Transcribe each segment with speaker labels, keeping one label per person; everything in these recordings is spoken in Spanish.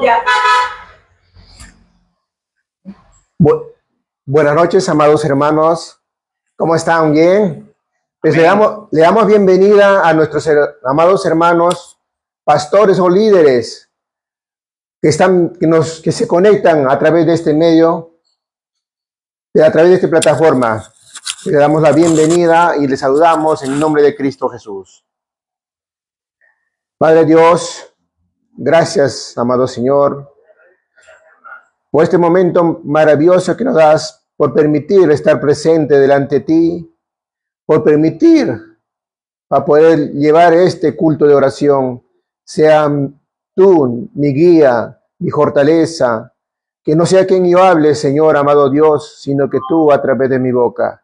Speaker 1: Ya.
Speaker 2: Buenas noches, amados hermanos. ¿Cómo están? ¿Bien? Pues le damos bienvenida a nuestros amados hermanos, pastores o líderes que se conectan a través de este medio, a través de esta plataforma. Le damos la bienvenida y les saludamos en nombre de Cristo Jesús. Padre Dios, gracias, amado Señor, por este momento maravilloso que nos das, por permitir estar presente delante de ti, por permitir para poder llevar este culto de oración. Sea tú mi guía, mi fortaleza, que no sea quien yo hable, Señor, amado Dios, sino que tú a través de mi boca,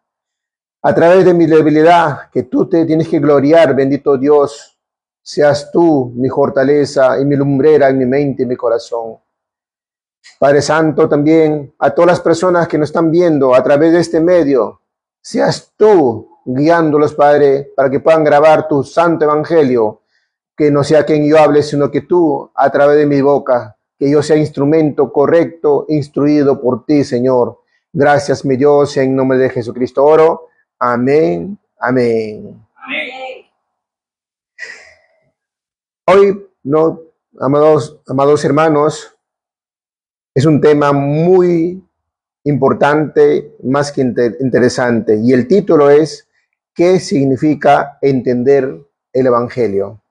Speaker 2: a través de mi debilidad, que tú te tienes que gloriar, bendito Dios, seas tú mi fortaleza y mi lumbrera en mi mente y mi corazón. Padre Santo, también a todas las personas que nos están viendo a través de este medio, seas tú guiándolos, Padre, para que puedan grabar tu santo evangelio, que no sea quien yo hable, sino que tú, a través de mi boca, que yo sea instrumento correcto, instruido por ti, Señor. Gracias, mi Dios, en nombre de Jesucristo oro. Amén, amén.
Speaker 1: Amén.
Speaker 2: Hoy, amados hermanos, es un tema muy importante, más que interesante, y el título es ¿qué significa entender el Evangelio?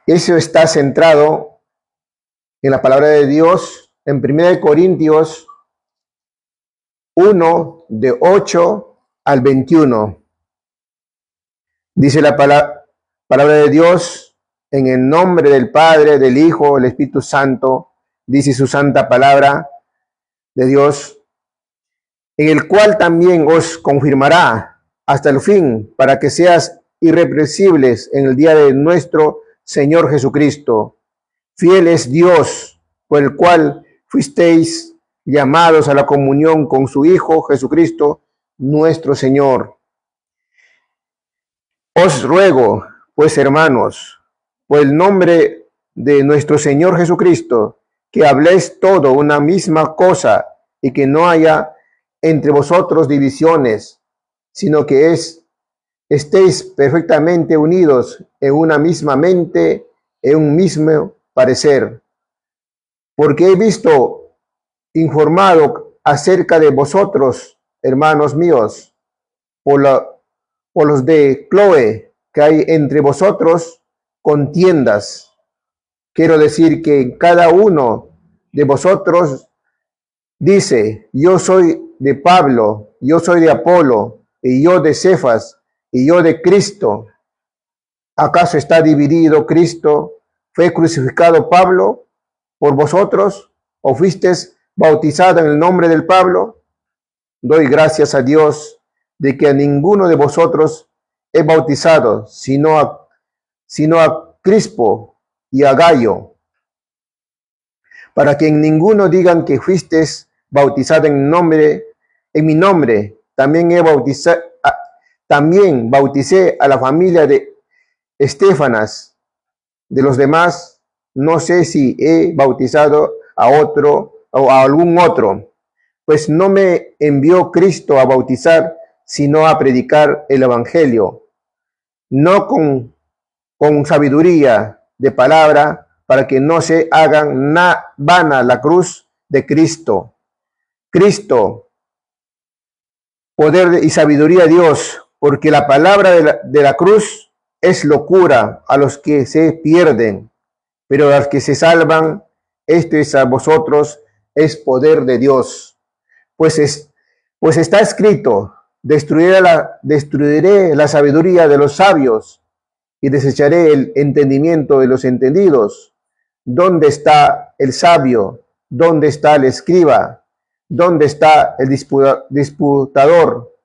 Speaker 2: Eso está centrado en la palabra de Dios en 1 Corintios 1, de 8 al 21. Dice la palabra de Dios: en el nombre del Padre, del Hijo, del Espíritu Santo, dice su santa palabra de Dios, en el cual también os confirmará hasta el fin, para que seas irreprensibles en el día de nuestro Señor Jesucristo. Fiel es Dios, por el cual fuisteis llamados a la comunión con su Hijo Jesucristo, nuestro Señor. Os ruego, pues, hermanos, por el nombre de nuestro Señor Jesucristo, que habléis todo una misma cosa y que no haya entre vosotros divisiones, sino que estéis perfectamente unidos en una misma mente, en un mismo parecer. Porque he visto informado acerca de vosotros, hermanos míos, por los de Chloe, que hay entre vosotros contiendas. Quiero decir que cada uno de vosotros dice: yo soy de Pablo, yo soy de Apolo, y yo de Cefas, y yo de Cristo. ¿Acaso está dividido Cristo? ¿Fue crucificado Pablo por vosotros? ¿O fuisteis bautizado en el nombre del Pablo? Doy gracias a Dios de que a ninguno de vosotros he bautizado, sino a Crispo y a Gallo, para que en ninguno digan que fuisteis bautizado en mi nombre. También bauticé a la familia de Estefanas. De los demás, no sé si he bautizado a otro o a algún otro, pues no me envió Cristo a bautizar, sino a predicar el Evangelio, no con sabiduría de palabra, para que no se hagan vana la cruz de Cristo. Cristo, poder y sabiduría de Dios, porque la palabra de la cruz es locura a los que se pierden, pero a los que se salvan, esto es a vosotros, es poder de Dios. Pues está escrito: destruiré la sabiduría de los sabios y desecharé el entendimiento de los entendidos. ¿Dónde está el sabio? ¿Dónde está el escriba? ¿Dónde está el disputador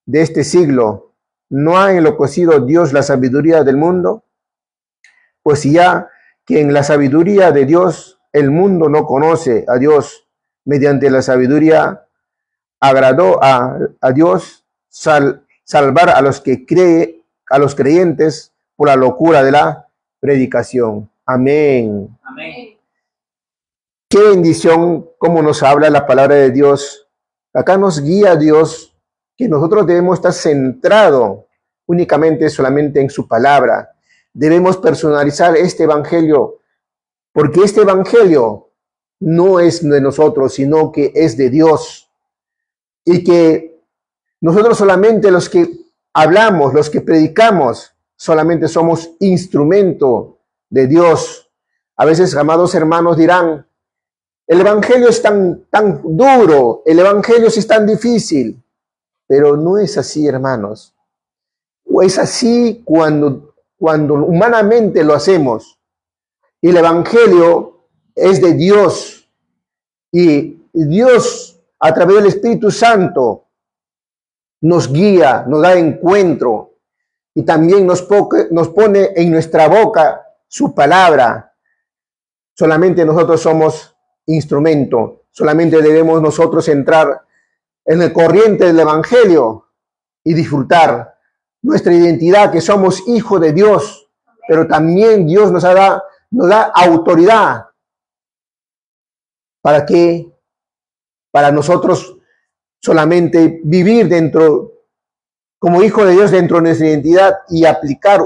Speaker 2: de este siglo? ¿No ha enloquecido Dios la sabiduría del mundo? Pues ya que en la sabiduría de Dios el mundo no conoce a Dios, mediante la sabiduría agradó a Dios salvar a los creyentes por la locura de la predicación. Amén.
Speaker 1: Amén.
Speaker 2: qué bendición cómo nos habla la palabra de Dios. Acá nos guía Dios que nosotros debemos estar centrados únicamente solamente en su palabra. Debemos personalizar este evangelio, porque este evangelio no es de nosotros, sino que es de Dios. Y que nosotros solamente los que hablamos, los que predicamos, solamente somos instrumento de Dios. A veces, amados hermanos, dirán, el evangelio es tan duro, el evangelio sí es tan difícil, pero no es así, hermanos. O es así cuando humanamente lo hacemos. Y el evangelio es de Dios. Y Dios, a través del Espíritu Santo, nos guía, nos da encuentro y también nos pone en nuestra boca su palabra. Solamente nosotros somos instrumento, solamente debemos nosotros entrar en el corriente del evangelio y disfrutar nuestra identidad, que somos hijos de Dios, pero también Dios nos da autoridad. ¿Para qué? Para nosotros solamente vivir como hijo de Dios dentro de nuestra identidad y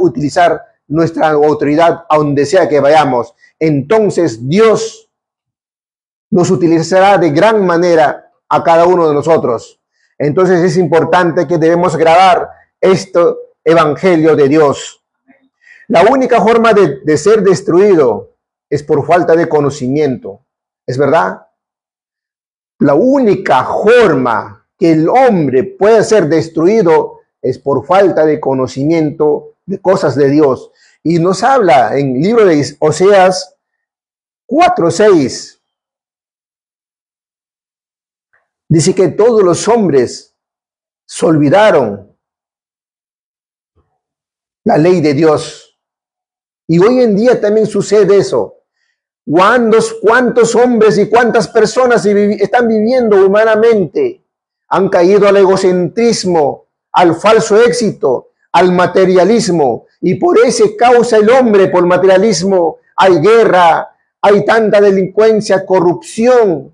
Speaker 2: utilizar nuestra autoridad a donde sea que vayamos. Entonces Dios nos utilizará de gran manera a cada uno de nosotros. Entonces es importante que debemos grabar este evangelio de Dios. La única forma de ser destruido es por falta de conocimiento. ¿Es verdad? La única forma que el hombre puede ser destruido es por falta de conocimiento de cosas de Dios. Y nos habla en el libro de Oseas 4:6. Dice que todos los hombres se olvidaron la ley de Dios. Y hoy en día también sucede eso. ¿Cuántos hombres y cuántas personas están viviendo humanamente? Han caído al egocentrismo, al falso éxito, al materialismo. Y por ese causa el hombre, por materialismo, hay guerra, hay tanta delincuencia, corrupción,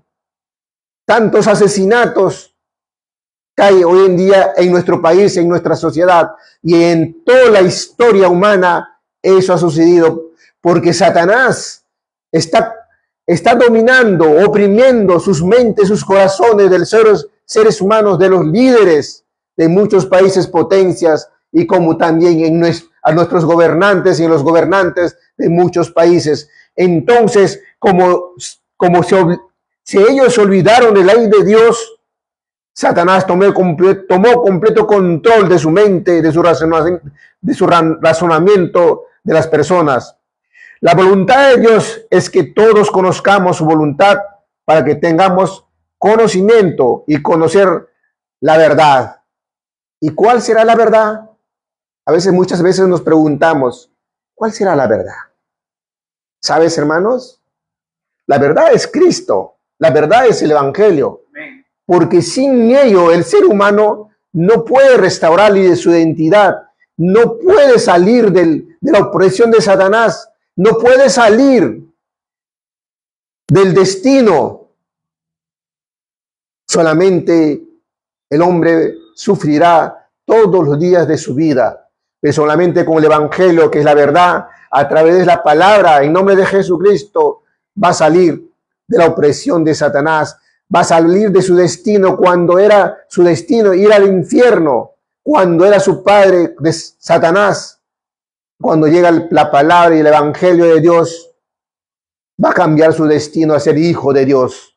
Speaker 2: tantos asesinatos que hay hoy en día en nuestro país, en nuestra sociedad. Y en toda la historia humana eso ha sucedido porque Satanás está dominando, oprimiendo sus mentes, sus corazones de los seres humanos, de los líderes de muchos países, potencias, y como también a nuestros gobernantes y los gobernantes de muchos países. Entonces, si ellos se olvidaron de la ley de Dios, Satanás tomó completo control de su mente, de su razonamiento de las personas. La voluntad de Dios es que todos conozcamos su voluntad para que tengamos conocimiento y conocer la verdad. ¿Y cuál será la verdad? Muchas veces nos preguntamos, ¿cuál será la verdad? ¿Sabes, hermanos? La verdad es Cristo, la verdad es el Evangelio, porque sin ello el ser humano no puede restaurar su identidad, no puede salir de la opresión de Satanás, no puede salir del destino. Solamente el hombre sufrirá todos los días de su vida, pero solamente con el Evangelio, que es la verdad, a través de la palabra, en nombre de Jesucristo, va a salir de la opresión de Satanás, va a salir de su destino cuando era su destino ir al infierno, cuando era su padre de Satanás. Cuando llega la palabra y el Evangelio de Dios, va a cambiar su destino a ser hijo de Dios.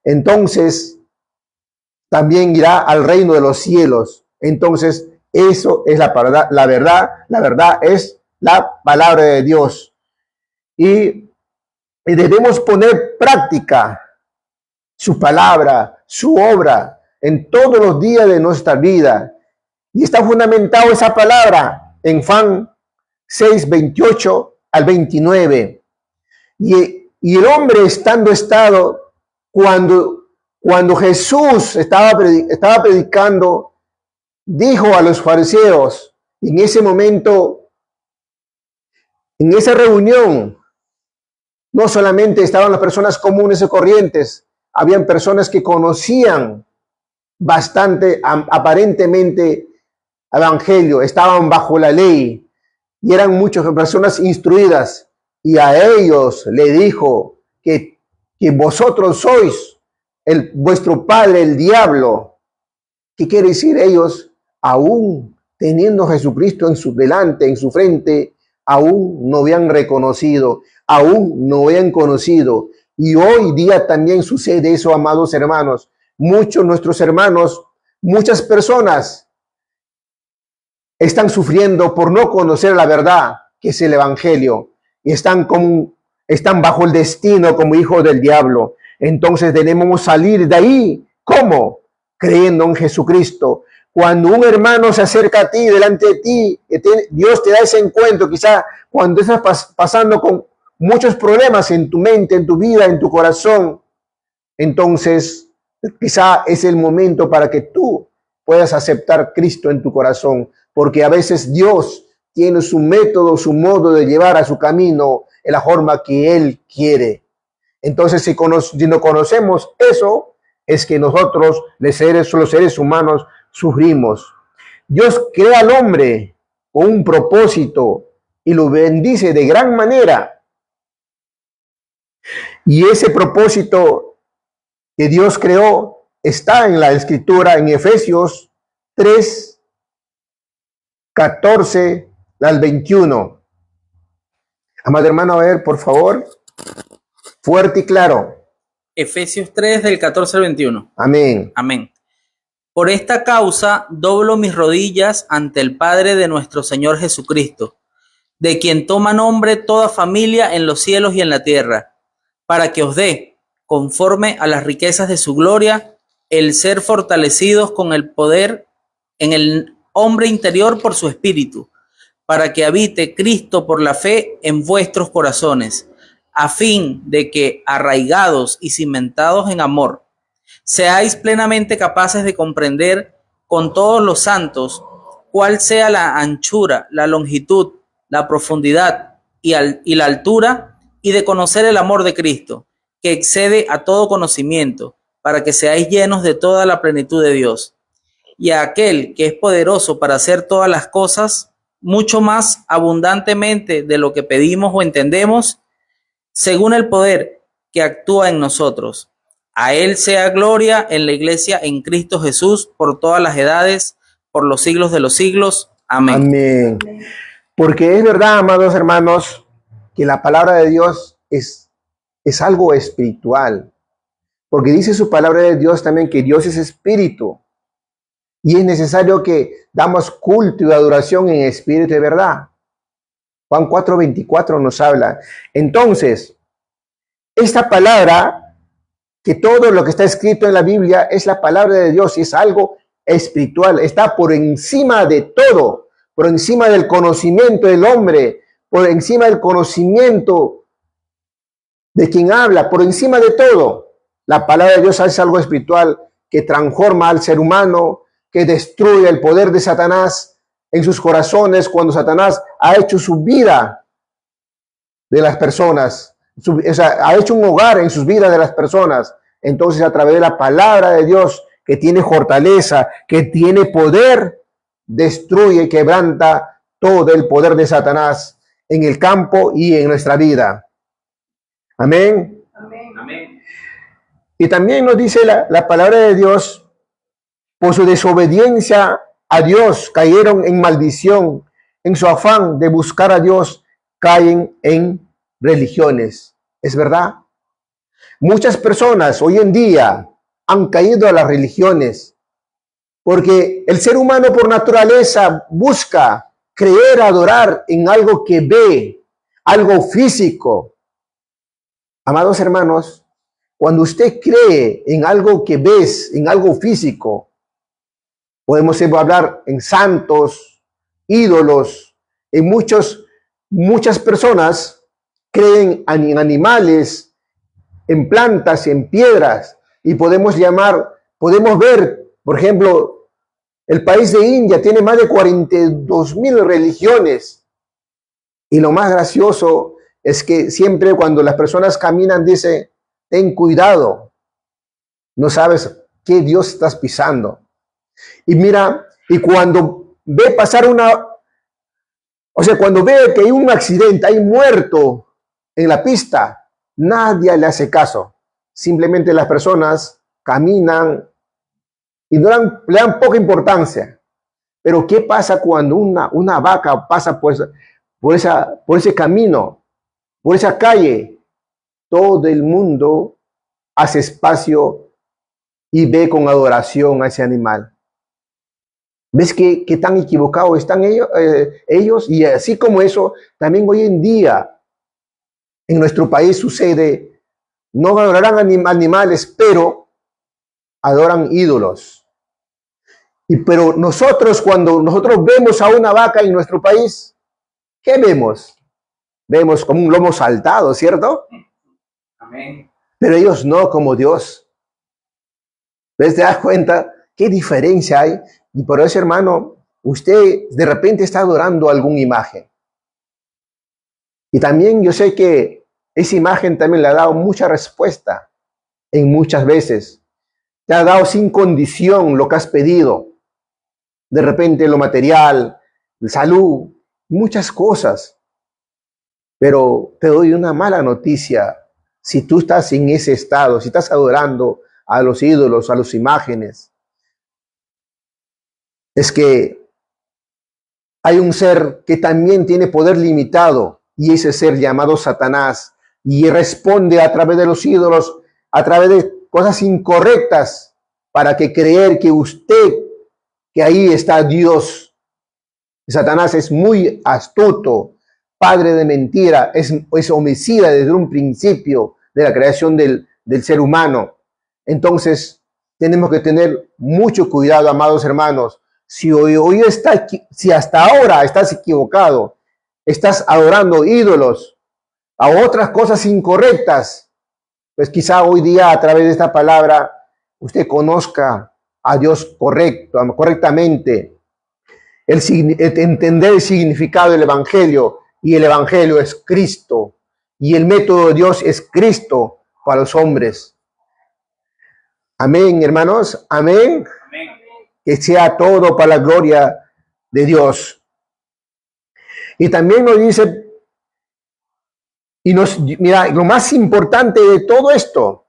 Speaker 2: Entonces, también irá al reino de los cielos. Entonces, eso es la verdad. La verdad es la palabra de Dios. Y debemos poner práctica su palabra, su obra, en todos los días de nuestra vida. Y está fundamentado esa palabra en Juan 6:28 al 29. Y el hombre cuando Jesús estaba predicando, dijo a los fariseos, en ese momento, en esa reunión, No solamente estaban las personas comunes y corrientes, habían personas que conocían bastante, aparentemente, evangelio, estaban bajo la ley y eran muchas personas instruidas. Y a ellos le dijo que vosotros sois vuestro padre, el diablo. ¿Qué quiere decir? Ellos, aún teniendo a Jesucristo en su delante, en su frente, aún no habían reconocido, aún no habían conocido. Y hoy día también sucede eso, amados hermanos. Muchos nuestros hermanos, muchas personas están sufriendo por no conocer la verdad, que es el evangelio, y están bajo el destino como hijos del diablo. Entonces debemos salir de ahí. ¿Cómo? Creyendo en Jesucristo. Cuando un hermano se acerca a ti, delante de ti, Dios te da ese encuentro, quizá cuando estás pasando con muchos problemas en tu mente, en tu vida, en tu corazón, entonces quizá es el momento para que tú puedas aceptar a Cristo en tu corazón, porque a veces Dios tiene su método, su modo de llevar a su camino en la forma que Él quiere. Entonces, si no conocemos eso, es que nosotros, los seres humanos, sufrimos. Dios crea al hombre con un propósito y lo bendice de gran manera. Y ese propósito que Dios creó está en la Escritura, en Efesios 3, 14 al 21. Amado hermano, a ver, por favor, fuerte y claro.
Speaker 1: Efesios 3, del 14 al 21.
Speaker 2: Amén.
Speaker 1: Amén. Por esta causa doblo mis rodillas ante el Padre de nuestro Señor Jesucristo, de quien toma nombre toda familia en los cielos y en la tierra, para que os dé, conforme a las riquezas de su gloria, el ser fortalecidos con el poder en el hombre interior por su espíritu, para que habite Cristo por la fe en vuestros corazones, a fin de que, arraigados y cimentados en amor, seáis plenamente capaces de comprender con todos los santos cuál sea la anchura, la longitud, la profundidad y la altura, y de conocer el amor de Cristo, que excede a todo conocimiento, para que seáis llenos de toda la plenitud de Dios. Y a aquel que es poderoso para hacer todas las cosas, mucho más abundantemente de lo que pedimos o entendemos, según el poder que actúa en nosotros. A Él sea gloria en la iglesia en Cristo Jesús por todas las edades, por los siglos de los siglos. Amén.
Speaker 2: Amén. Porque es verdad, amados hermanos, que la palabra de Dios es algo espiritual. Porque dice su palabra de Dios también que Dios es espíritu. Y es necesario que damos culto y adoración en espíritu de verdad. Juan 4:24 nos habla. Entonces, esta palabra, que todo lo que está escrito en la Biblia es la palabra de Dios y es algo espiritual, está por encima de todo, por encima del conocimiento del hombre, por encima del conocimiento de quien habla, por encima de todo. La palabra de Dios es algo espiritual que transforma al ser humano, que destruye el poder de Satanás en sus corazones cuando Satanás ha hecho su vida de las personas. Ha hecho un hogar en sus vidas de las personas. Entonces, a través de la palabra de Dios, que tiene fortaleza, que tiene poder, destruye y quebranta todo el poder de Satanás en el campo y en nuestra vida. Amén.
Speaker 1: Amén. Amén.
Speaker 2: Y también nos dice la palabra de Dios, por su desobediencia a Dios, cayeron en maldición. En su afán de buscar a Dios, caen en religiones. ¿Es verdad? Muchas personas hoy en día han caído a las religiones porque el ser humano por naturaleza busca creer, adorar en algo que ve, algo físico. Amados hermanos, cuando usted cree en algo que ves, en algo físico, podemos hablar en santos, ídolos, en muchas personas creen en animales, en plantas, en piedras, y podemos ver, por ejemplo, el país de India tiene más de 42,000 religiones, y lo más gracioso es que siempre cuando las personas caminan dice, ten cuidado, no sabes qué Dios estás pisando. Y mira, y cuando ve pasar cuando ve que hay un accidente, hay muerto en la pista, nadie le hace caso. Simplemente las personas caminan y le dan poca importancia. Pero ¿qué pasa cuando una vaca pasa por ese camino, por esa calle? Todo el mundo hace espacio y ve con adoración a ese animal. ¿Ves qué tan equivocados están ellos? Y así como eso, también hoy en día en nuestro país sucede, no adorarán animales, pero adoran ídolos. Pero nosotros, cuando nosotros vemos a una vaca en nuestro país, ¿qué vemos? Vemos como un lomo saltado, ¿cierto?
Speaker 1: Amén.
Speaker 2: Pero ellos no, como Dios. ¿Ves? ¿Te das cuenta qué diferencia hay? Y por eso, hermano, usted de repente está adorando alguna imagen. Y también yo sé que esa imagen también le ha dado mucha respuesta en muchas veces. Te ha dado sin condición lo que has pedido. De repente lo material, salud, muchas cosas. Pero te doy una mala noticia. Si tú estás en ese estado, si estás adorando a los ídolos, a las imágenes, es que hay un ser que también tiene poder limitado y ese ser llamado Satanás y responde a través de los ídolos, a través de cosas incorrectas para que creer que que ahí está Dios. Satanás es muy astuto, padre de mentira, es homicida desde un principio de la creación del ser humano. Entonces, tenemos que tener mucho cuidado, amados hermanos. Si si hasta ahora estás equivocado, estás adorando ídolos, a otras cosas incorrectas, pues quizá hoy día a través de esta palabra usted conozca a Dios correctamente, entender el significado del Evangelio, y el Evangelio es Cristo, y el método de Dios es Cristo para los hombres. Amén, hermanos, amén.
Speaker 1: Amén.
Speaker 2: Que sea todo para la gloria de Dios. Y también nos dice, mira, lo más importante de todo esto,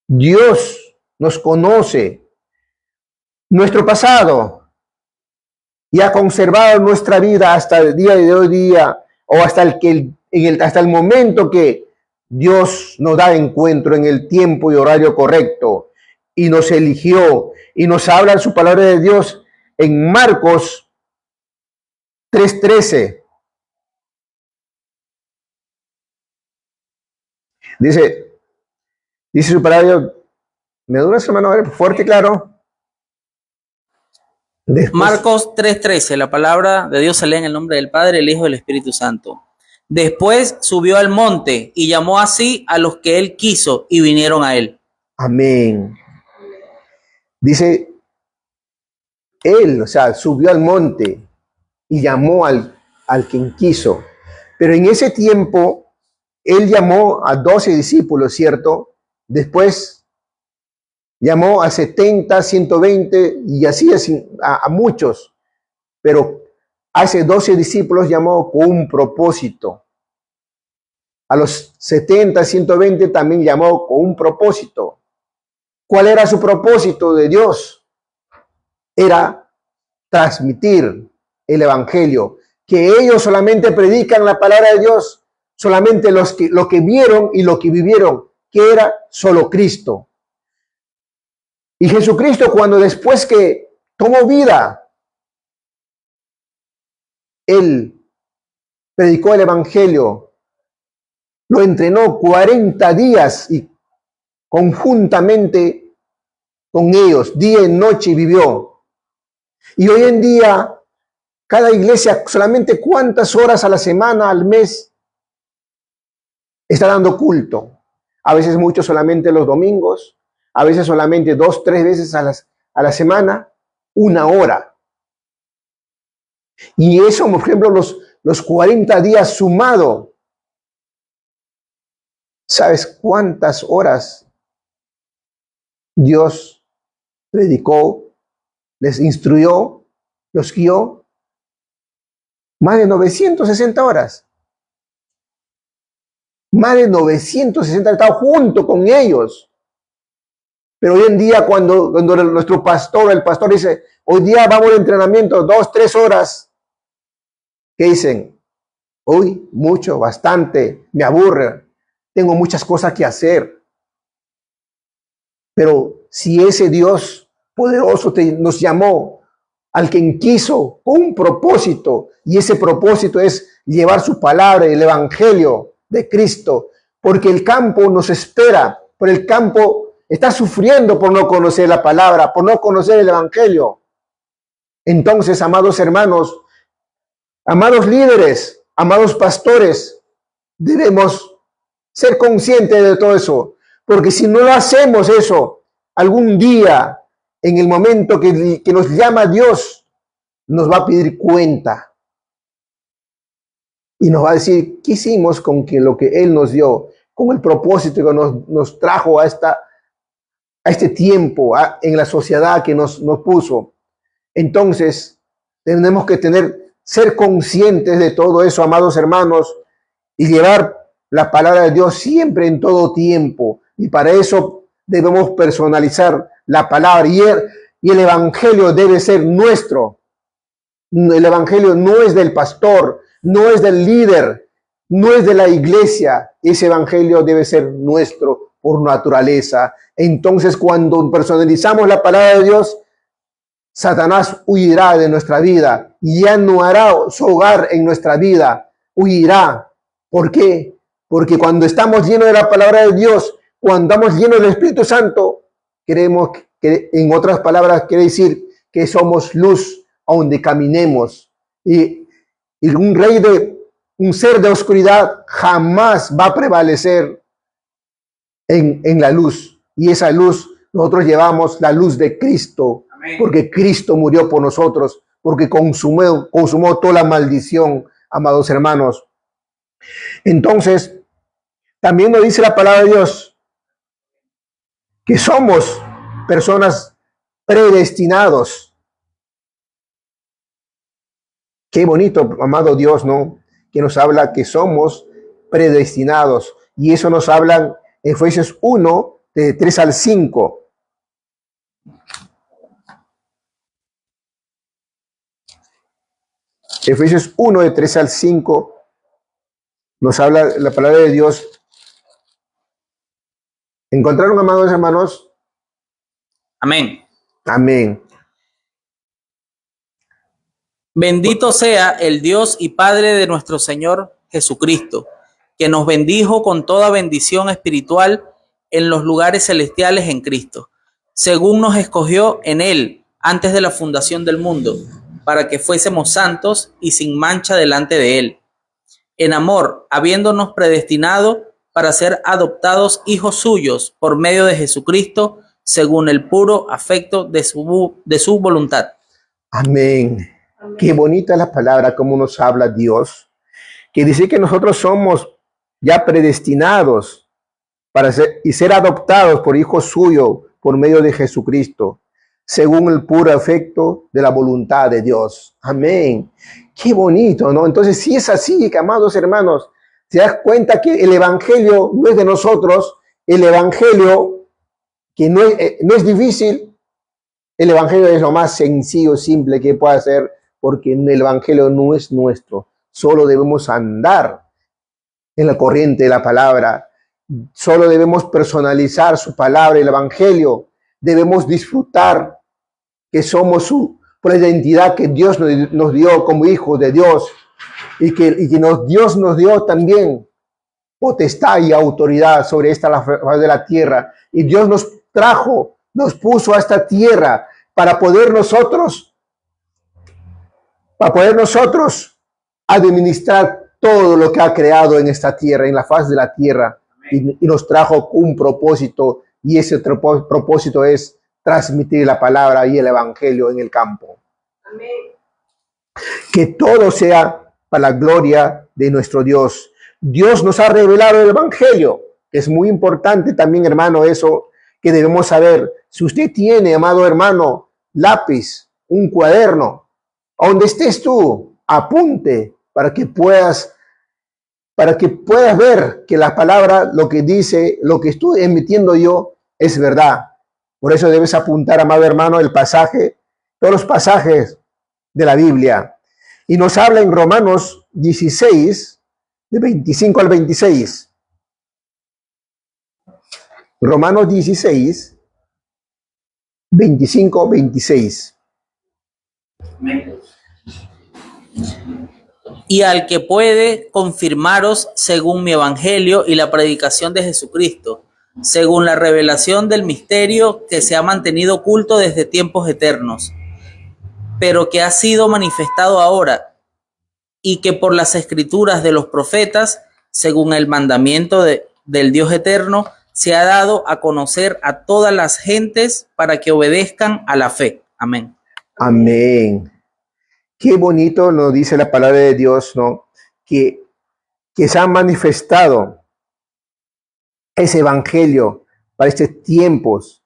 Speaker 2: Dios nos conoce nuestro pasado y ha conservado nuestra vida hasta el día de hoy día, o hasta el momento que Dios nos da encuentro en el tiempo y horario correcto y nos eligió y nos habla en su palabra de Dios en Marcos 3:13. Dice su palabra, ¿me duras, hermano? A ver, fuerte, claro.
Speaker 1: Después, Marcos 3:13, la palabra de Dios se lee en el nombre del Padre, el Hijo y del Espíritu Santo. Después subió al monte y llamó así a los que él quiso y vinieron a él.
Speaker 2: Amén. Dice, él, subió al monte y llamó al quien quiso. Pero en ese tiempo, él llamó a 12 discípulos, ¿cierto? Después llamó a 70, 120 y así a muchos. Pero a esos 12 discípulos llamó con un propósito. A los 70, 120 también llamó con un propósito. ¿Cuál era su propósito de Dios? Era transmitir el Evangelio. Que ellos solamente predican la palabra de Dios, solamente lo que vieron y lo que vivieron, que era solo Cristo. Y Jesucristo, cuando después que tomó vida, Él predicó el Evangelio, lo entrenó 40 días y conjuntamente con ellos, día y noche vivió. Y hoy en día, cada iglesia solamente cuántas horas a la semana, al mes, está dando culto. A veces mucho solamente los domingos, a veces solamente 2, 3 veces a la semana, 1 hora. Y eso, por ejemplo, los 40 días sumado, ¿Sabes cuántas horas Dios predicó, les instruyó, los guió? Más de 960 horas. Más de 960 horas, estaba junto con ellos. Pero hoy en día cuando nuestro pastor, el pastor dice, hoy día vamos de entrenamiento, 2, 3 horas. ¿Qué dicen? Hoy mucho, bastante, me aburre, tengo muchas cosas que hacer. Pero si ese Dios poderoso nos llamó, al quien quiso, con un propósito, y ese propósito es llevar su palabra, el evangelio de Cristo, porque el campo nos espera, pero el campo está sufriendo por no conocer la palabra, por no conocer el evangelio. Entonces, amados hermanos, amados líderes, amados pastores, debemos ser conscientes de todo eso, porque si no lo hacemos eso, algún día, en el momento que nos llama Dios, nos va a pedir cuenta. Y nos va a decir, ¿qué hicimos con lo que Él nos dio? Con el propósito que nos trajo a este tiempo, en la sociedad que nos puso. Entonces, tenemos que ser conscientes de todo eso, amados hermanos, y llevar la palabra de Dios siempre en todo tiempo. Y para eso debemos personalizar la palabra. Y el evangelio debe ser nuestro. El evangelio no es del pastor, no es del líder, no es de la iglesia. Ese evangelio debe ser nuestro por naturaleza. Entonces, cuando personalizamos la palabra de Dios, Satanás huirá de nuestra vida y ya no hará su hogar en nuestra vida. Huirá. ¿Por qué? Porque cuando estamos llenos de la palabra de Dios, cuando estamos llenos del Espíritu Santo, creemos que, en otras palabras, quiere decir que somos luz a donde caminemos. Y un ser de oscuridad jamás va a prevalecer en la luz. Y esa luz, nosotros llevamos la luz de Cristo. Amén. Porque Cristo murió por nosotros, porque consumó toda la maldición, amados hermanos. Entonces, también nos dice la palabra de Dios que somos personas predestinados. Qué bonito, amado Dios, ¿no? Que nos habla que somos predestinados. Y eso nos habla en Efesios 1, de 3 al 5. Efesios 1, de 3 al 5. Nos habla la palabra de Dios. ¿Encontraron, amados hermanos?
Speaker 1: Amén.
Speaker 2: Amén.
Speaker 1: Bendito sea el Dios y Padre de nuestro Señor Jesucristo, que nos bendijo con toda bendición espiritual en los lugares celestiales en Cristo, según nos escogió en Él antes de la fundación del mundo, para que fuésemos santos y sin mancha delante de Él. En amor, habiéndonos predestinado para ser adoptados hijos suyos por medio de Jesucristo, según el puro afecto de su voluntad.
Speaker 2: Amén. Qué bonita la palabra, como nos habla Dios, que dice que nosotros somos ya predestinados para ser adoptados por hijos suyos por medio de Jesucristo, según el puro afecto de la voluntad de Dios. Amén. Qué bonito, ¿no? Entonces, si es así, amados hermanos, te das cuenta que el evangelio no es de nosotros, el evangelio que no es difícil, el evangelio es lo más sencillo, simple que puede ser, porque el evangelio no es nuestro. Solo debemos andar en la corriente de la palabra. Solo debemos personalizar su palabra, el evangelio. Debemos disfrutar que somos por la identidad que Dios nos dio como hijos de Dios. Y que Dios nos dio también potestad y autoridad sobre esta faz de la tierra. Y Dios nos trajo, nos puso a esta tierra para poder nosotros administrar todo lo que ha creado en esta tierra, en la faz de la tierra, y nos trajo un propósito, y ese propósito es transmitir la palabra y el evangelio en el campo. Amén. Que todo sea para la gloria de nuestro Dios. Dios nos ha revelado el evangelio, Es muy importante también, hermano, eso que debemos saber. Si usted tiene, amado hermano, lápiz, un cuaderno, donde estés tú, apunte para que puedas ver que la palabra, lo que dice, lo que estoy emitiendo yo, es verdad. Por eso debes apuntar, amado hermano, el pasaje, todos los pasajes de la Biblia. Y nos habla en Romanos 16, de 25 al 26. Romanos 16, 25, 26.
Speaker 1: Y al que puede confirmaros según mi evangelio y la predicación de Jesucristo, según la revelación del misterio que se ha mantenido oculto desde tiempos eternos, pero que ha sido manifestado ahora, y que por las escrituras de los profetas, según el mandamiento del Dios eterno, se ha dado a conocer a todas las gentes para que obedezcan a la fe. Amén.
Speaker 2: Amén. Qué bonito nos dice la palabra de Dios, ¿no? Que se ha manifestado ese evangelio para estos tiempos,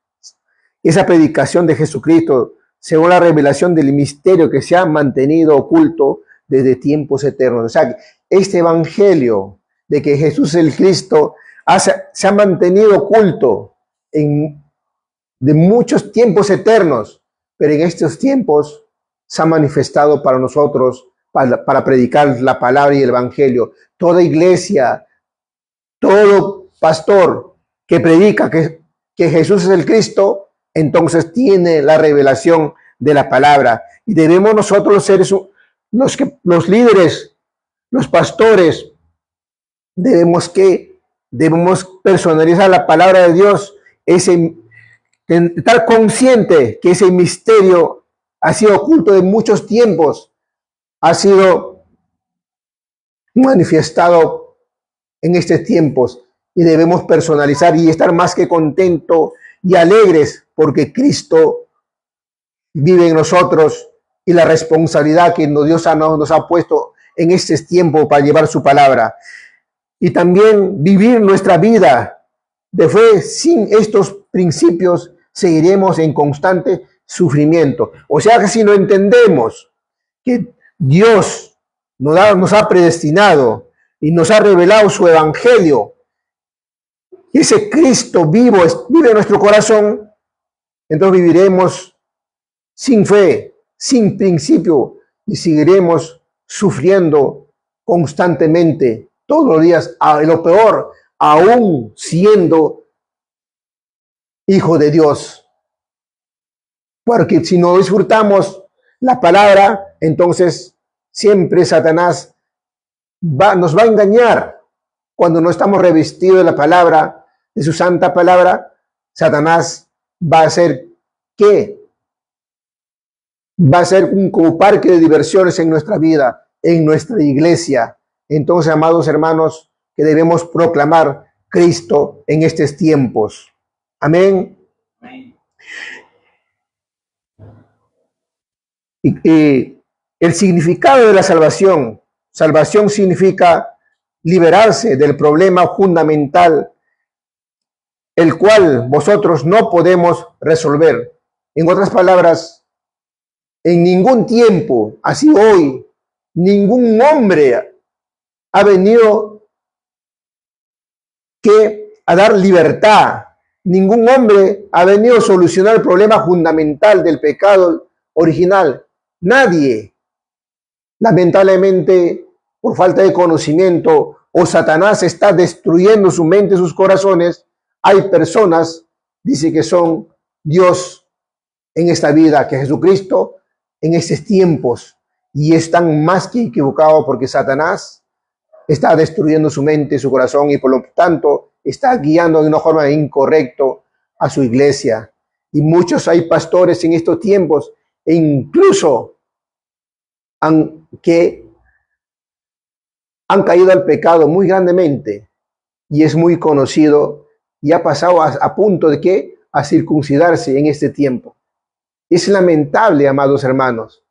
Speaker 2: esa predicación de Jesucristo, según la revelación del misterio que se ha mantenido oculto desde tiempos eternos. O sea, este evangelio de que Jesús es el Cristo se ha mantenido oculto de muchos tiempos eternos, pero en estos tiempos se ha manifestado para nosotros, para predicar la palabra y el evangelio. Toda iglesia, todo pastor que predica que Jesús es el Cristo, entonces tiene la revelación de la palabra. Y debemos nosotros los seres, los líderes, los pastores, debemos personalizar la palabra de Dios, estar consciente que ese misterio ha sido oculto de muchos tiempos, ha sido manifestado en estos tiempos, y debemos personalizar y estar más que contentos y alegres porque Cristo vive en nosotros y la responsabilidad que Dios nos ha puesto en este tiempo para llevar su palabra. Y también vivir nuestra vida de fe. Sin estos principios seguiremos en constante sufrimiento. O sea que si no entendemos que Dios nos ha predestinado y nos ha revelado su evangelio, y ese Cristo vive en nuestro corazón, entonces viviremos sin fe, sin principio, y seguiremos sufriendo constantemente todos los días, a lo peor, aún siendo hijo de Dios. Porque si no disfrutamos la palabra, entonces siempre Satanás nos va a engañar. Cuando no estamos revestidos de la palabra, de su santa palabra, Satanás va a hacer ¿qué? Va a ser como parque de diversiones en nuestra vida, en nuestra iglesia. Entonces, amados hermanos, que debemos proclamar Cristo en estos tiempos. Amén. Y el significado de la salvación. Salvación significa liberarse del problema fundamental, el cual vosotros no podemos resolver. En otras palabras, en ningún tiempo, así hoy, ningún hombre ha venido a dar libertad. Ningún hombre ha venido a solucionar el problema fundamental del pecado original. Nadie. Lamentablemente, por falta de conocimiento, o Satanás está destruyendo su mente y sus corazones, hay personas, dice que son Dios en esta vida, que Jesucristo en estos tiempos, y están más que equivocados porque Satanás está destruyendo su mente y su corazón, y por lo tanto está guiando de una forma incorrecta a su iglesia. Y hay pastores en estos tiempos, e incluso que han caído al pecado muy grandemente, y es muy conocido, y ha pasado a punto de a circuncidarse en este tiempo. Es lamentable, amados hermanos,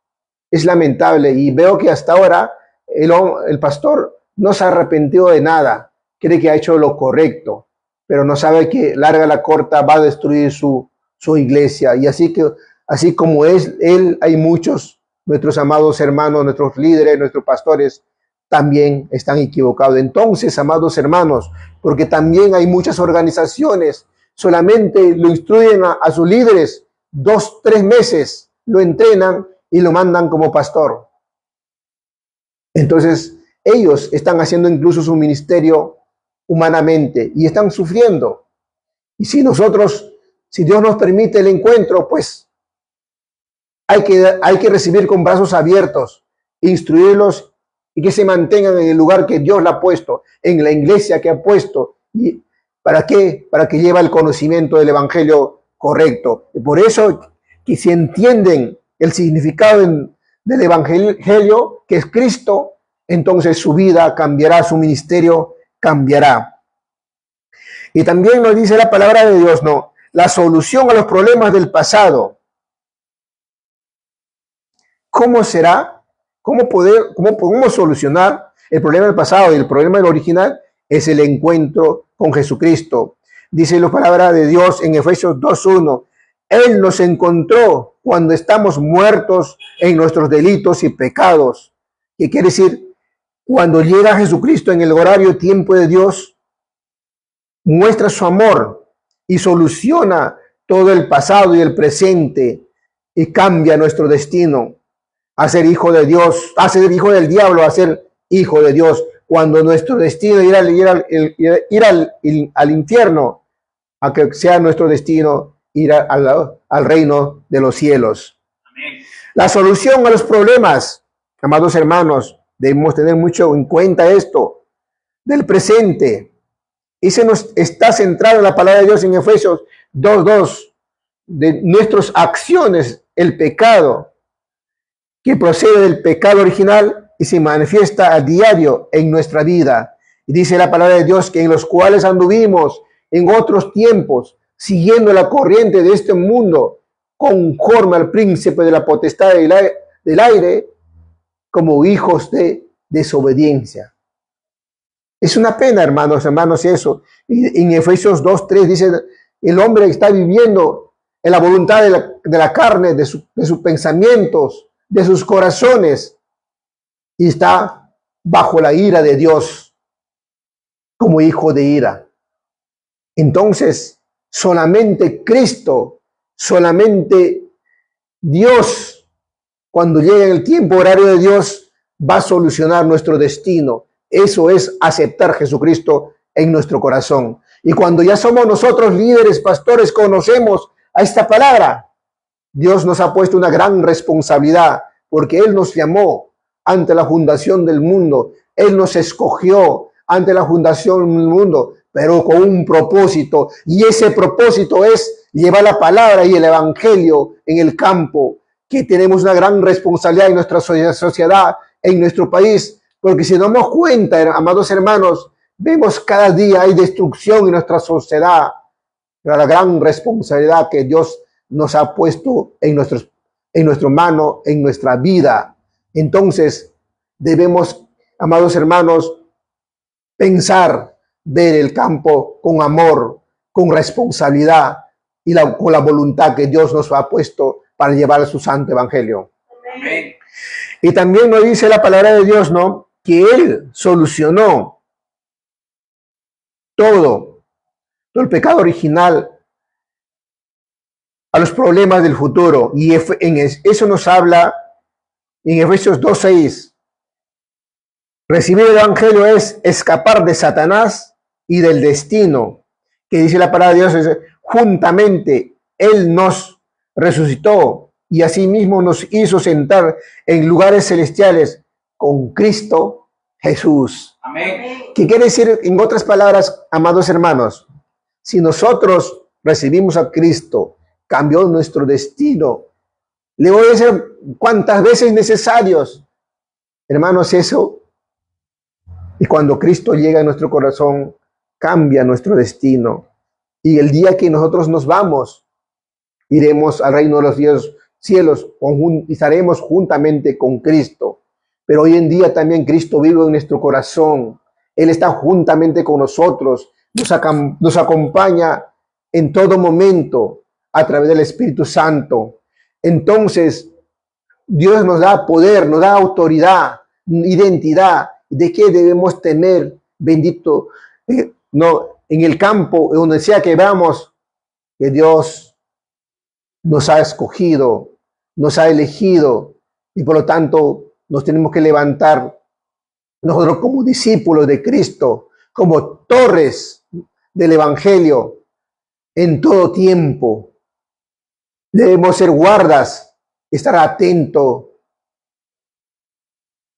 Speaker 2: es lamentable, y veo que hasta ahora el pastor no se ha arrepentido de nada, cree que ha hecho lo correcto, pero no sabe que larga la corta va a destruir su iglesia. Y así como es él, hay muchos, nuestros amados hermanos, nuestros líderes, nuestros pastores, también están equivocados. Entonces, amados hermanos, porque también hay muchas organizaciones, solamente lo instruyen a sus líderes 2, 3 meses, lo entrenan y lo mandan como pastor. Entonces, ellos están haciendo incluso su ministerio humanamente y están sufriendo. Y si Dios nos permite el encuentro, pues hay que recibir con brazos abiertos, instruirlos y que se mantengan en el lugar que Dios le ha puesto, en la iglesia que ha puesto. ¿Y para qué? Para que lleve el conocimiento del evangelio correcto. Y por eso, que si entienden el significado del evangelio, que es Cristo, entonces su vida cambiará, su ministerio cambiará. Y también nos dice la palabra de Dios, ¿no? La solución a los problemas del pasado. ¿Cómo será? ¿Cómo podemos solucionar el problema del pasado y el problema del original? Es el encuentro con Jesucristo. Dice la palabra de Dios en Efesios 2:1. Él nos encontró cuando estamos muertos en nuestros delitos y pecados. ¿Qué quiere decir? Cuando llega Jesucristo en el horario tiempo de Dios, muestra su amor y soluciona todo el pasado y el presente y cambia nuestro destino a ser hijo de Dios, a ser hijo del diablo, a ser hijo de Dios. Cuando nuestro destino ir al infierno, a que sea nuestro destino ir al reino de los cielos. Amén. La solución a los problemas, amados hermanos, debemos tener mucho en cuenta esto del presente. Y se nos está centrado en la palabra de Dios en Efesios 2:2, de nuestras acciones, el pecado, que procede del pecado original y se manifiesta a diario en nuestra vida. Y dice la palabra de Dios que en los cuales anduvimos en otros tiempos, siguiendo la corriente de este mundo, conforme al príncipe de la potestad del aire, como hijos de desobediencia. Es una pena, hermanos, eso. Y en Efesios 2:3 dice, el hombre está viviendo en la voluntad de la carne, de sus pensamientos, de sus corazones, y está bajo la ira de Dios, como hijo de ira. Entonces, solamente Cristo, solamente Dios, cuando llegue el tiempo horario de Dios, va a solucionar nuestro destino. Eso es aceptar a Jesucristo en nuestro corazón. Y cuando ya somos nosotros líderes, pastores, conocemos a esta palabra, Dios nos ha puesto una gran responsabilidad, porque Él nos llamó ante la fundación del mundo. Él nos escogió ante la fundación del mundo, pero con un propósito. Y ese propósito es llevar la palabra y el evangelio en el campo, que tenemos una gran responsabilidad en nuestra sociedad, en nuestro país. Porque si nos damos cuenta, amados hermanos, vemos cada día hay destrucción en nuestra sociedad. Pero la gran responsabilidad que Dios nos ha puesto en nuestra mano, en nuestra vida. Entonces, debemos, amados hermanos, pensar, ver el campo con amor, con responsabilidad y con la voluntad que Dios nos ha puesto para llevar su santo evangelio. Amén. Y también nos dice la palabra de Dios, ¿no?, que Él solucionó todo el pecado original a los problemas del futuro. Y eso nos habla en Efesios 2:6. Recibir el evangelio es escapar de Satanás y del destino, que dice la palabra de Dios, es, juntamente Él nos resucitó y asimismo nos hizo sentar en lugares celestiales con Cristo Jesús. Amén. ¿Qué quiere decir, en otras palabras, amados hermanos? Si nosotros recibimos a Cristo, cambió nuestro destino. Le voy a decir cuantas veces necesarios, hermanos, eso. Y cuando Cristo llega a nuestro corazón, cambia nuestro destino. Y el día que nosotros nos vamos, iremos al reino de los cielos y estaremos juntamente con Cristo. Pero hoy en día también Cristo vive en nuestro corazón. Él está juntamente con nosotros. nos acompaña en todo momento a través del Espíritu Santo. Entonces, Dios nos da poder, nos da autoridad, identidad de qué debemos tener, bendito, no, en el campo, donde sea que vamos, que Dios nos ha escogido, nos ha elegido, y por lo tanto nos tenemos que levantar nosotros como discípulos de Cristo, como torres del Evangelio en todo tiempo. Debemos ser guardas, estar atentos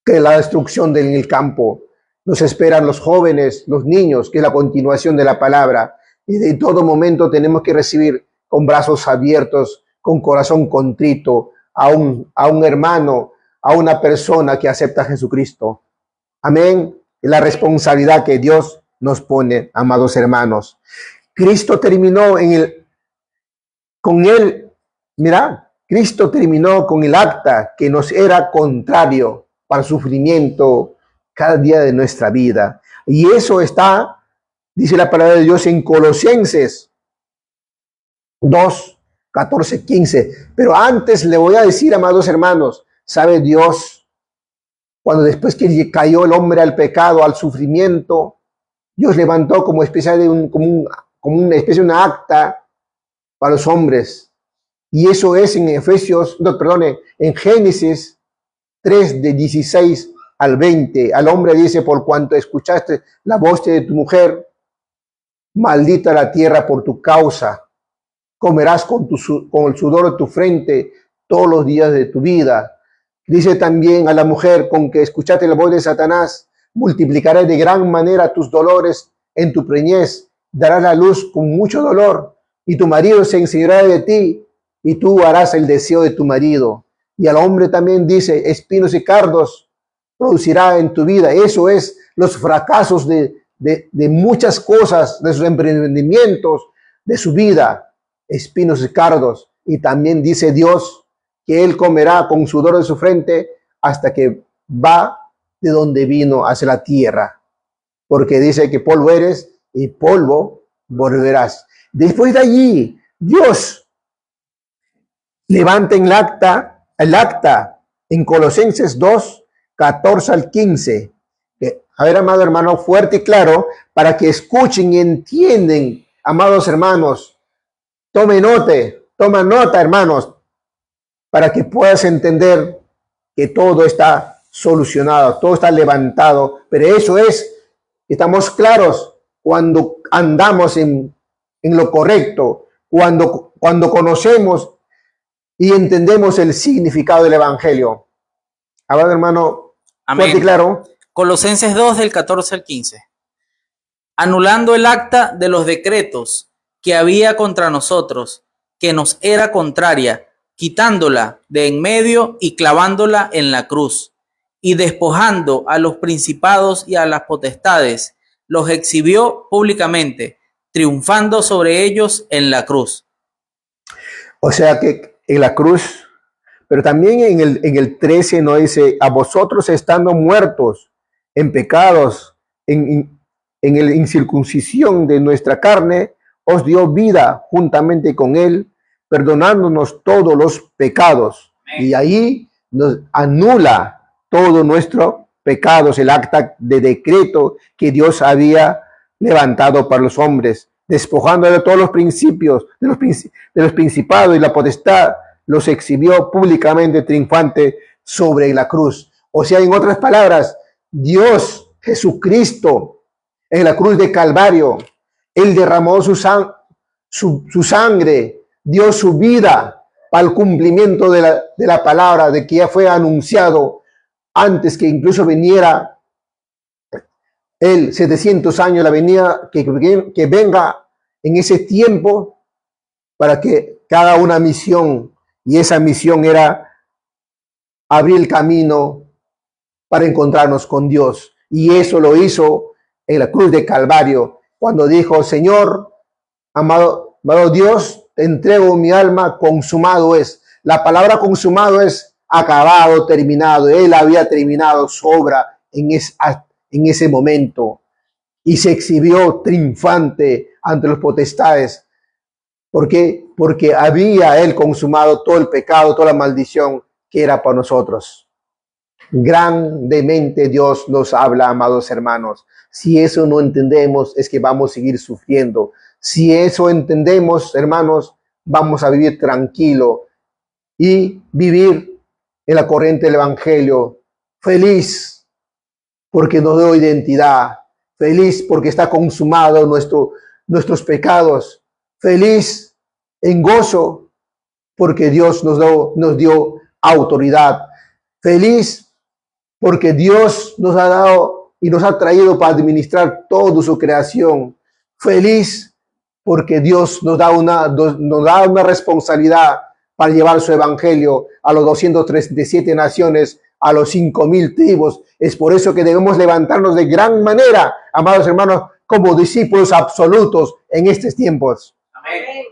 Speaker 2: que la destrucción del campo nos esperan los jóvenes, los niños, que es la continuación de la palabra. Y de todo momento tenemos que recibir con brazos abiertos, con corazón contrito, a un hermano, a una persona que acepta a Jesucristo. Amén. Es la responsabilidad que Dios nos pone, amados hermanos. Cristo terminó Cristo terminó con el acta que nos era contrario para el sufrimiento cada día de nuestra vida. Y eso está, dice la palabra de Dios en Colosenses 2, 14, 15. Pero antes le voy a decir, amados hermanos, ¿sabe Dios? Cuando después que cayó el hombre al pecado, al sufrimiento, Dios levantó como especie de una especie de una acta para los hombres. Y eso es en Génesis 3, de 16 al 20. Al hombre dice: por cuanto escuchaste la voz de tu mujer, maldita la tierra por tu causa. Comerás con el sudor de tu frente todos los días de tu vida. Dice también a la mujer: con que escuchaste la voz de Satanás, multiplicaré de gran manera tus dolores en tu preñez, darás la luz con mucho dolor, y tu marido se enseñará de ti, y tú harás el deseo de tu marido. Y al hombre también dice: espinos y cardos producirá en tu vida. Eso es los fracasos de muchas cosas, de sus emprendimientos, de su vida, espinos y cardos. Y también dice Dios que él comerá con sudor de su frente hasta que va de donde vino, hacia la tierra. Porque dice que polvo eres y polvo volverás. Después de allí, Dios levanta el acta en Colosenses 2, 14 al 15. A ver, amado hermano, fuerte y claro, para que escuchen y entiendan, amados hermanos. Toma nota, hermanos, para que puedas entender que todo está solucionado, todo está levantado. Pero eso es, estamos claros cuando andamos en lo correcto, cuando conocemos y entendemos el significado del Evangelio. Amado hermano,
Speaker 1: amén.
Speaker 2: Fuerte y claro.
Speaker 1: Colosenses 2, del 14 al 15. Anulando el acta de los decretos que había contra nosotros, que nos era contraria, quitándola de en medio y clavándola en la cruz, y despojando a los principados y a las potestades, los exhibió públicamente, triunfando sobre ellos en la cruz.
Speaker 2: O sea que en la cruz, pero también en el 13 nos dice: a vosotros estando muertos en pecados, en la incircuncisión de nuestra carne, os dio vida juntamente con él, perdonándonos todos los pecados. Y ahí nos anula todos nuestros pecados, el acta de decreto que Dios había levantado para los hombres, despojando de todos los principios, de los principados y la potestad, los exhibió públicamente triunfante sobre la cruz. O sea, en otras palabras, Dios Jesucristo en la cruz de Calvario, él derramó su sangre, dio su vida para el cumplimiento de la palabra, de que ya fue anunciado antes que incluso viniera él, 700 años la venía, que venga en ese tiempo para que haga una misión, y esa misión era abrir el camino para encontrarnos con Dios. Y eso lo hizo en la cruz de Calvario, cuando dijo: Señor, amado Dios, te entrego mi alma, consumado es. La palabra consumado es acabado, terminado. Él había terminado su obra en ese momento. y se exhibió triunfante ante los potestades. ¿Por qué? Porque había él consumado todo el pecado, toda la maldición que era para nosotros. Grandemente Dios nos habla, amados hermanos. Si eso no entendemos, es que vamos a seguir sufriendo. Si eso entendemos, hermanos, vamos a vivir tranquilo y vivir en la corriente del Evangelio, feliz porque nos dio identidad, feliz porque está consumado nuestros pecados, feliz en gozo porque Dios nos dio autoridad, feliz porque Dios nos ha dado y nos ha traído para administrar toda su creación, feliz porque Dios nos da una responsabilidad para llevar su evangelio a los 237 naciones, a los 5,000 tribus. Es por eso que debemos levantarnos de gran manera, amados hermanos, como discípulos absolutos en estos tiempos. Amén.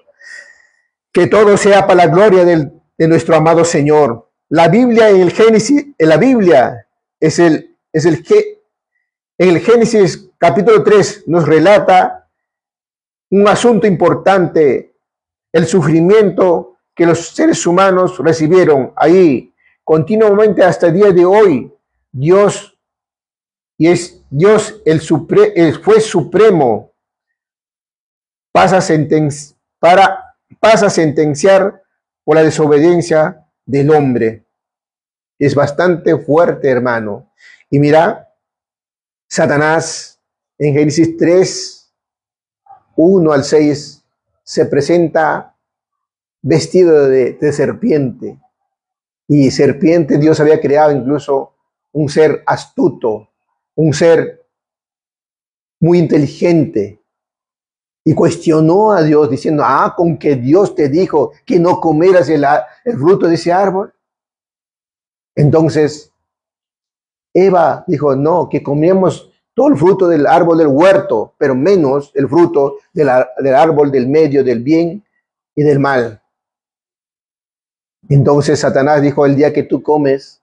Speaker 2: Que todo sea para la gloria de nuestro amado Señor. La Biblia en el Génesis, en la Biblia en el Génesis capítulo 3 nos relata un asunto importante, el sufrimiento que los seres humanos recibieron ahí continuamente hasta el día de hoy. Dios el juez supremo pasa a sentenciar por la desobediencia del hombre. Es bastante fuerte, hermano. Y mira, Satanás en Génesis 3, 1 al 6, se presenta vestido de serpiente. Y serpiente, Dios había creado incluso un ser astuto, un ser muy inteligente. Y cuestionó a Dios diciendo, con que Dios te dijo que no comieras el fruto de ese árbol. Entonces, Eva dijo, no, que comíamos todo el fruto del árbol del huerto, pero menos el fruto del árbol del medio, del bien y del mal. Entonces Satanás dijo, el día que tú comes,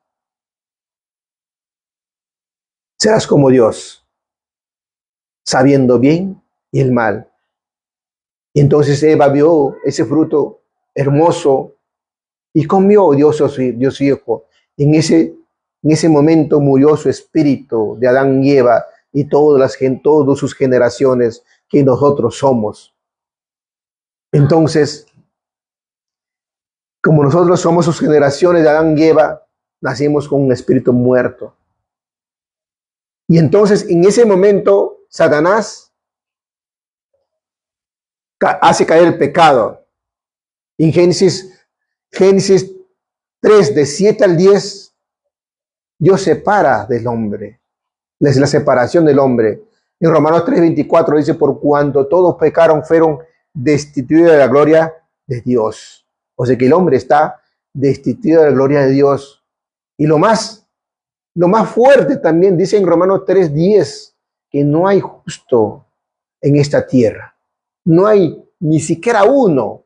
Speaker 2: serás como Dios, sabiendo bien y el mal. Y entonces Eva vio ese fruto hermoso y comió, Dios su hijo. En ese momento murió su espíritu de Adán y Eva y todas sus generaciones que nosotros somos. Entonces, como nosotros somos sus generaciones de Adán y Eva, nacimos con un espíritu muerto. Y entonces, en ese momento, Satanás hace caer el pecado. En Génesis 3, de 7 al 10, Dios separa del hombre. Es la separación del hombre. En Romanos 3:24 dice, por cuanto todos pecaron, fueron destituidos de la gloria de Dios. O sea que el hombre está destituido de la gloria de Dios. Y lo más fuerte también dice en Romanos 3:10, que no hay justo en esta tierra. No hay ni siquiera uno.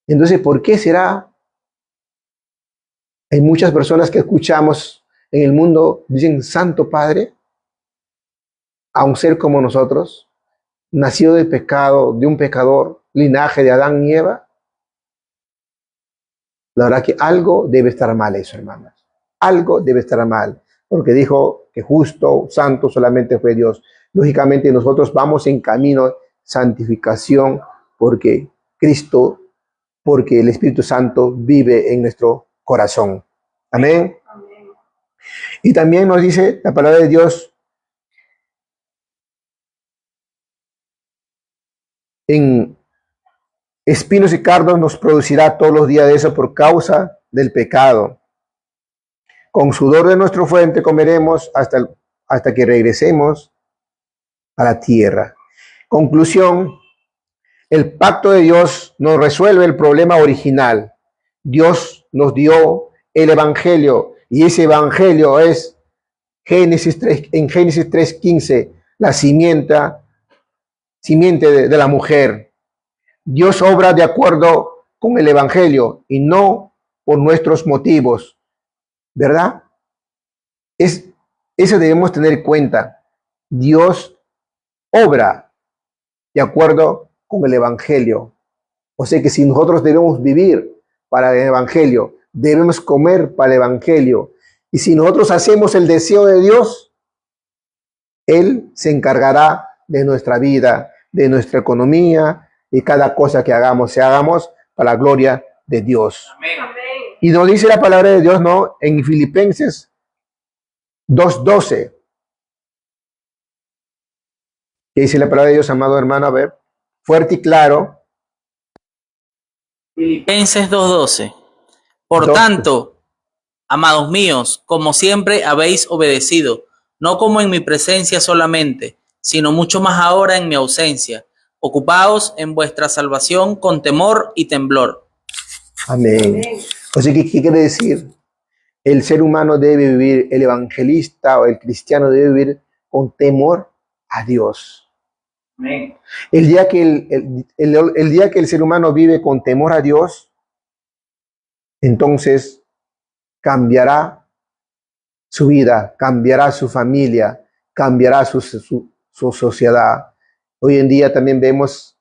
Speaker 2: Entonces, ¿por qué será? Hay muchas personas que escuchamos en el mundo, dicen, Santo Padre, a un ser como nosotros, nacido del pecado, de un pecador, linaje de Adán y Eva. La verdad que algo debe estar mal eso, hermanos. Algo debe estar mal, porque dijo que justo, santo solamente fue Dios. Lógicamente nosotros vamos en camino de santificación porque el Espíritu Santo vive en nuestro corazón. Amén. Amén. Y también nos dice la palabra de Dios en espinos y cardos nos producirá todos los días de eso por causa del pecado. Con sudor de nuestra frente comeremos hasta que regresemos a la tierra. Conclusión, el pacto de Dios nos resuelve el problema original. Dios nos dio el evangelio y ese evangelio es en Génesis 3:15, la simiente de la mujer. Dios obra de acuerdo con el evangelio y no por nuestros motivos, ¿verdad? Eso debemos tener en cuenta. Dios obra de acuerdo con el Evangelio. O sea que si nosotros debemos vivir para el Evangelio, debemos comer para el Evangelio, y si nosotros hacemos el deseo de Dios, Él se encargará de nuestra vida, de nuestra economía, y cada cosa que hagamos, se hagamos para la gloria de Dios.
Speaker 1: Amén.
Speaker 2: Y nos dice la palabra de Dios, ¿no? En Filipenses 2:12. ¿Qué dice la palabra de Dios, amado hermano? A ver, fuerte y claro.
Speaker 1: Filipenses 2:12. Por tanto, amados míos, como siempre habéis obedecido, no como en mi presencia solamente, sino mucho más ahora en mi ausencia. Ocupaos en vuestra salvación con temor y temblor.
Speaker 2: Amén. O sea, ¿qué quiere decir? El ser humano debe vivir, el evangelista o el cristiano debe vivir con temor a Dios.
Speaker 1: Amén.
Speaker 2: El día que el día que el ser humano vive con temor a Dios, entonces cambiará su vida, cambiará su familia, cambiará su sociedad. Hoy en día también vemos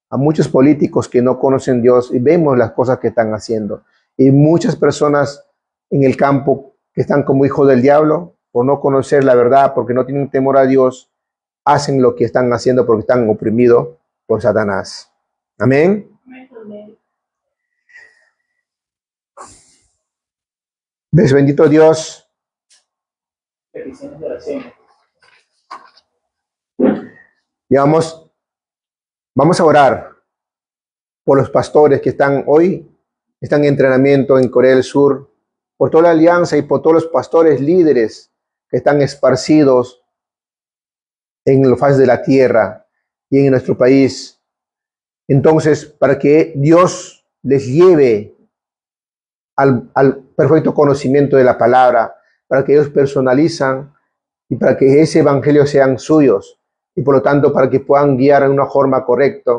Speaker 2: a muchos políticos que no conocen Dios y vemos las cosas que están haciendo. Y muchas personas en el campo que están como hijos del diablo por no conocer la verdad, porque no tienen temor a Dios, hacen lo que están haciendo porque están oprimidos por Satanás. Amén. ¿Ves? Bendito Dios.
Speaker 1: Peticiones de oración.
Speaker 2: Y vamos a orar por los pastores que están en entrenamiento en Corea del Sur, por toda la alianza y por todos los pastores líderes que están esparcidos en la faz de la tierra y en nuestro país. Entonces, para que Dios les lleve al perfecto conocimiento de la palabra, para que ellos personalizan y para que ese evangelio sean suyos, y por lo tanto para que puedan guiar en una forma correcta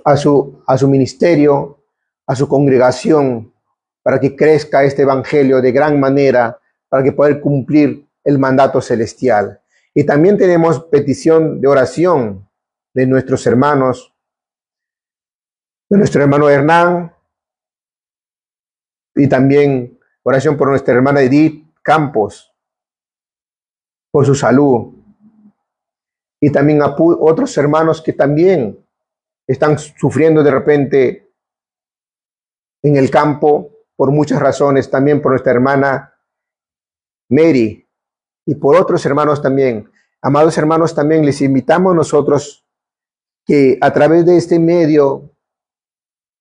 Speaker 2: a su ministerio, a su congregación, para que crezca este evangelio de gran manera, para que puedan cumplir el mandato celestial. Y también tenemos petición de oración de nuestros hermanos, de nuestro hermano Hernán, y también oración por nuestra hermana Edith Campos, por su salud. Y también a otros hermanos que también están sufriendo de repente en el campo por muchas razones, también por nuestra hermana Mary y por otros hermanos también. Amados hermanos, también les invitamos nosotros que a través de este medio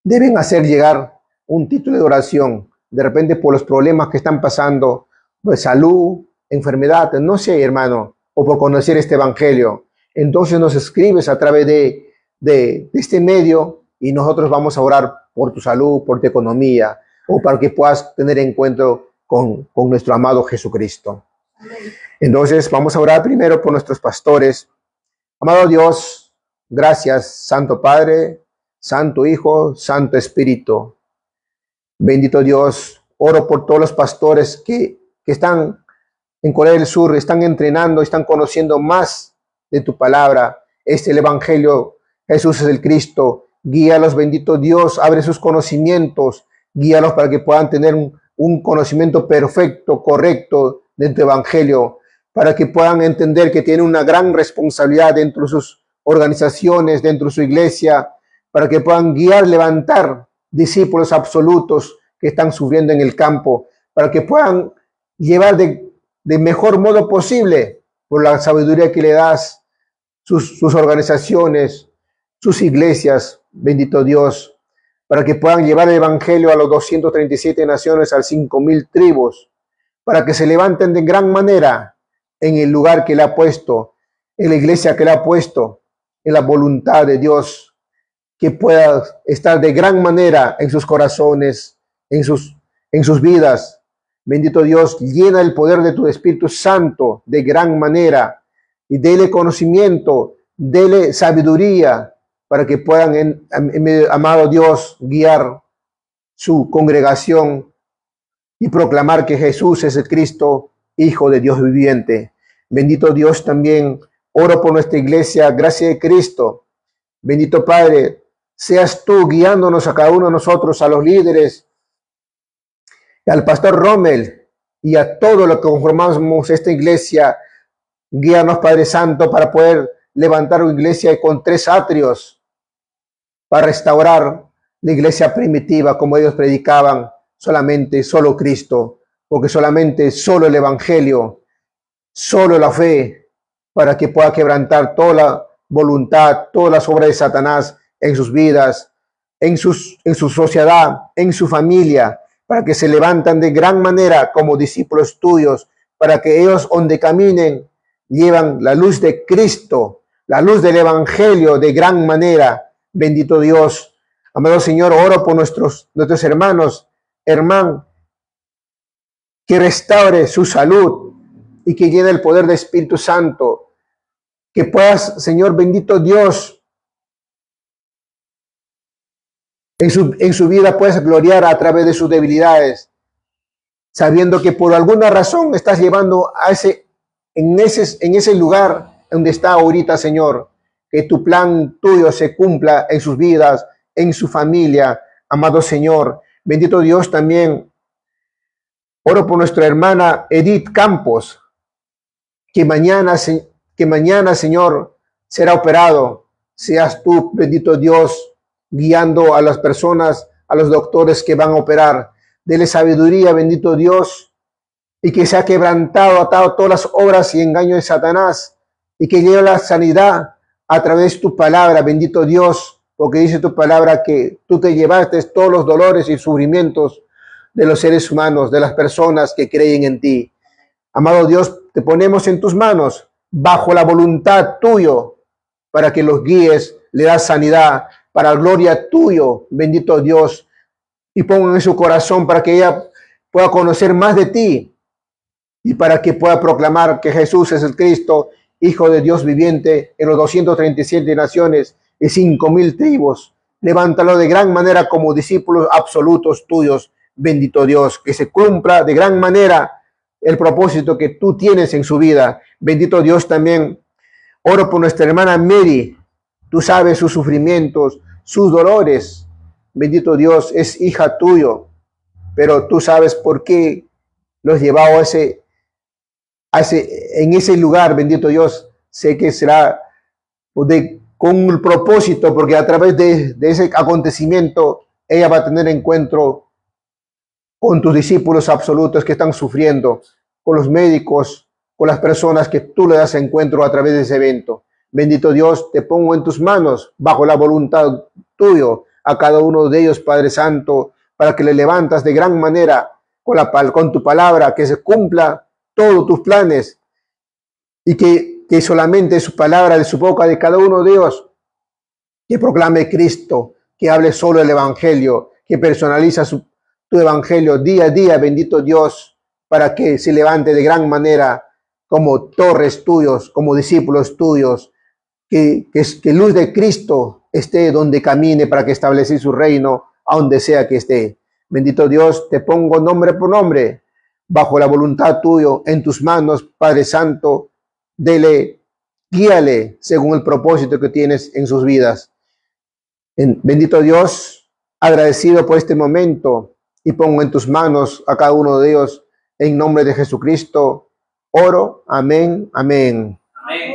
Speaker 2: deben hacer llegar un título de oración, de repente por los problemas que están pasando, de salud, enfermedad, no sé, hermano, o por conocer este evangelio. Entonces nos escribes a través de este medio y nosotros vamos a orar por tu salud, por tu economía, o para que puedas tener encuentro con nuestro amado Jesucristo. Entonces vamos a orar primero por nuestros pastores. Amado Dios, gracias, Santo Padre, Santo Hijo, Santo Espíritu. Bendito Dios, oro por todos los pastores que están en Corea del Sur, están entrenando, están conociendo más de tu palabra. El Evangelio, Jesús es el Cristo. Guíalos, bendito Dios, abre sus conocimientos, guíalos para que puedan tener un conocimiento perfecto, correcto de tu Evangelio, para que puedan entender que tienen una gran responsabilidad dentro de sus organizaciones, dentro de su iglesia, para que puedan guiar, levantar discípulos absolutos que están sufriendo en el campo, para que puedan llevar de mejor modo posible, por la sabiduría que le das, sus organizaciones, sus iglesias, bendito Dios, para que puedan llevar el evangelio a los 237 naciones, a las 5,000 tribus, para que se levanten de gran manera en el lugar que le ha puesto, en la iglesia que le ha puesto, en la voluntad de Dios, que pueda estar de gran manera en sus corazones, en sus vidas. Bendito Dios, llena el poder de tu Espíritu Santo de gran manera y dele conocimiento, dele sabiduría para que puedan, amado Dios, guiar su congregación y proclamar que Jesús es el Cristo, Hijo de Dios viviente. Bendito Dios también Oro por nuestra iglesia, Gracia de Cristo. Bendito Padre, seas tú guiándonos a cada uno de nosotros, a los líderes, al pastor Rommel y a todo lo que conformamos esta iglesia. Guíanos, Padre Santo, para poder levantar una iglesia con 3 atrios, para restaurar la iglesia primitiva, como ellos predicaban, solo Cristo, porque solo el Evangelio, solo la fe, para que pueda quebrantar toda la voluntad, todas las obras de Satanás en sus vidas, en su sociedad, en su familia, para que se levantan de gran manera como discípulos tuyos, para que ellos donde caminen llevan la luz de Cristo, la luz del Evangelio de gran manera. Bendito Dios. Amado Señor, oro por nuestros hermanos, que restaure su salud y que llene el poder del Espíritu Santo. Que puedas, Señor, bendito Dios, en su vida puedes gloriar a través de sus debilidades, sabiendo que por alguna razón estás llevando en ese lugar donde está ahorita, Señor, que tu plan tuyo se cumpla en sus vidas, en su familia, amado Señor. Bendito Dios, también oro por nuestra hermana Edith Campos, que mañana, Señor, será operado. Seas tú, bendito Dios, guiando a las personas, a los doctores que van a operar. Dele sabiduría, bendito Dios, y que sea quebrantado, atado todas las obras y engaños de Satanás, y que lleve la sanidad a través de tu palabra, bendito Dios, porque dice tu palabra que tú te llevaste todos los dolores y sufrimientos de los seres humanos, de las personas que creen en ti. Amado Dios, te ponemos en tus manos, bajo la voluntad tuyo, para que los guíes, le das sanidad, para gloria tuyo, bendito Dios, y pongan en su corazón para que ella pueda conocer más de ti y para que pueda proclamar que Jesús es el Cristo, Hijo de Dios viviente, en los 237 naciones y 5,000 tribus. Levántalo de gran manera como discípulos absolutos tuyos, bendito Dios, que se cumpla de gran manera el propósito que tú tienes en su vida. Bendito Dios, también oro por nuestra hermana Mary. Tú sabes sus sufrimientos, sus dolores. Bendito Dios, es hija tuyo, pero tú sabes por qué los llevaba en ese lugar. Bendito Dios, sé que será con el propósito, porque a través de ese acontecimiento ella va a tener encuentro con tus discípulos absolutos que están sufriendo, con los médicos, con las personas que tú le das encuentro a través de ese evento. Bendito Dios, te pongo en tus manos, bajo la voluntad tuyo, a cada uno de ellos, Padre Santo, para que le levantas de gran manera con tu palabra, que se cumpla todos tus planes y que solamente su palabra de su boca, de cada uno de ellos, que proclame Cristo, que hable solo el Evangelio, que personaliza tu Evangelio día a día, bendito Dios, para que se levante de gran manera como torres tuyos, como discípulos tuyos, que luz de Cristo esté donde camine para que establezca su reino a donde sea que esté. Bendito Dios, te pongo nombre por nombre, bajo la voluntad tuyo, en tus manos, Padre Santo, guíale según el propósito que tienes en sus vidas. Bendito Dios, agradecido por este momento, y pongo en tus manos a cada uno de ellos, en nombre de Jesucristo, oro, amén, amén.
Speaker 1: Amén.